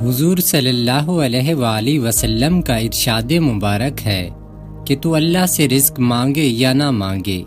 حضور صلی اللہ علیہ وآلہ وسلم کا ارشاد مبارک ہے کہ تو اللہ سے رزق مانگے یا نہ مانگے،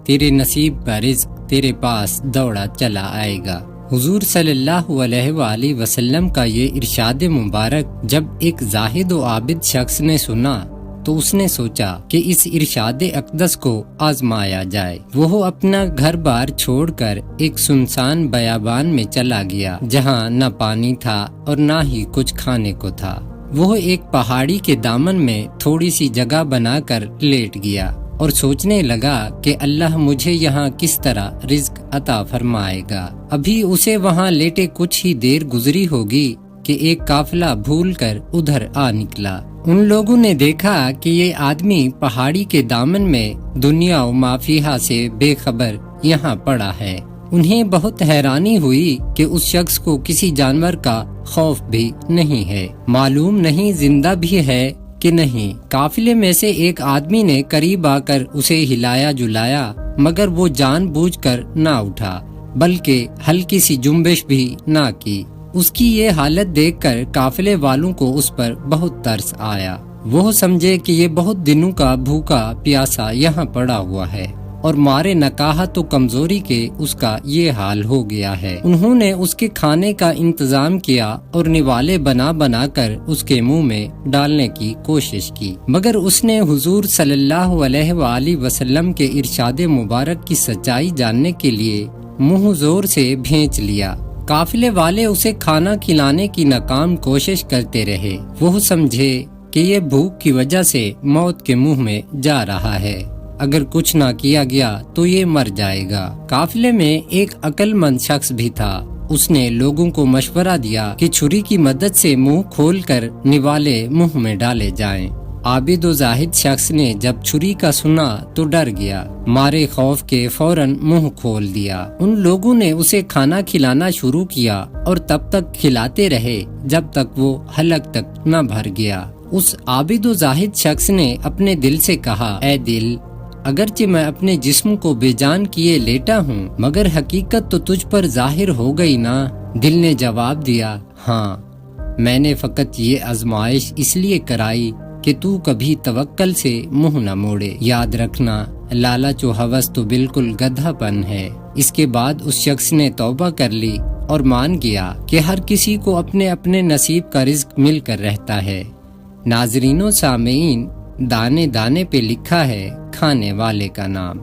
تیرے نصیب کا رزق تیرے پاس دوڑا چلا آئے گا۔ حضور صلی اللہ علیہ وآلہ وسلم کا یہ ارشاد مبارک جب ایک زاہد و عابد شخص نے سنا تو اس نے سوچا کہ اس ارشاد اقدس کو آزمایا جائے۔ وہ اپنا گھر بار چھوڑ کر ایک سنسان بیابان میں چلا گیا جہاں نہ پانی تھا اور نہ ہی کچھ کھانے کو تھا۔ وہ ایک پہاڑی کے دامن میں تھوڑی سی جگہ بنا کر لیٹ گیا اور سوچنے لگا کہ اللہ مجھے یہاں کس طرح رزق عطا فرمائے گا۔ ابھی اسے وہاں لیٹے کچھ ہی دیر گزری ہوگی کہ ایک قافلہ بھول کر ادھر آ نکلا۔ ان لوگوں نے دیکھا کہ یہ آدمی پہاڑی کے دامن میں دنیا و ما فیہا سے بے خبر یہاں پڑا ہے۔ انہیں بہت حیرانی ہوئی کہ اس شخص کو کسی جانور کا خوف بھی نہیں ہے، معلوم نہیں زندہ بھی ہے کہ نہیں۔ قافلے میں سے ایک آدمی نے قریب آ کر اسے ہلایا جلایا مگر وہ جان بوجھ کر نہ اٹھا، بلکہ ہلکی سی جنبش بھی نہ کی۔ اس کی یہ حالت دیکھ کر قافلے والوں کو اس پر بہت ترس آیا۔ وہ سمجھے کہ یہ بہت دنوں کا بھوکا پیاسا یہاں پڑا ہوا ہے اور مارے نکاہت و کمزوری کے اس کا یہ حال ہو گیا ہے۔ انہوں نے اس کے کھانے کا انتظام کیا اور نوالے بنا بنا کر اس کے منہ میں ڈالنے کی کوشش کی، مگر اس نے حضور صلی اللہ علیہ وآلہ وسلم کے ارشاد مبارک کی سچائی جاننے کے لیے منہ زور سے بھینچ لیا۔ قافلے والے اسے کھانا کھلانے کی ناکام کوشش کرتے رہے۔ وہ سمجھے کہ یہ بھوک کی وجہ سے موت کے منہ میں جا رہا ہے، اگر کچھ نہ کیا گیا تو یہ مر جائے گا۔ قافلے میں ایک عقل مند شخص بھی تھا۔ اس نے لوگوں کو مشورہ دیا کہ چھری کی مدد سے منہ کھول کر نوالے منہ میں ڈالے جائیں۔ عابد و زاہد شخص نے جب چھری کا سنا تو ڈر گیا، مارے خوف کے فوراً منہ کھول دیا۔ ان لوگوں نے اسے کھانا کھلانا شروع کیا اور تب تک کھلاتے رہے جب تک وہ حلق تک نہ بھر گیا۔ اس عابد و زاہد شخص نے اپنے دل سے کہا، اے دل، اگرچہ میں اپنے جسم کو بے جان کیے لیٹا ہوں مگر حقیقت تو تجھ پر ظاہر ہو گئی نا۔ دل نے جواب دیا، ہاں، میں نے فقط یہ آزمائش اس لیے کرائی کہ تو کبھی توکل سے منہ نہ موڑے۔ یاد رکھنا، لالچ و ہوس تو بالکل گدھا پن ہے۔ اس کے بعد اس شخص نے توبہ کر لی اور مان گیا کہ ہر کسی کو اپنے اپنے نصیب کا رزق مل کر رہتا ہے۔ ناظرین و سامعین، دانے دانے پہ لکھا ہے کھانے والے کا نام۔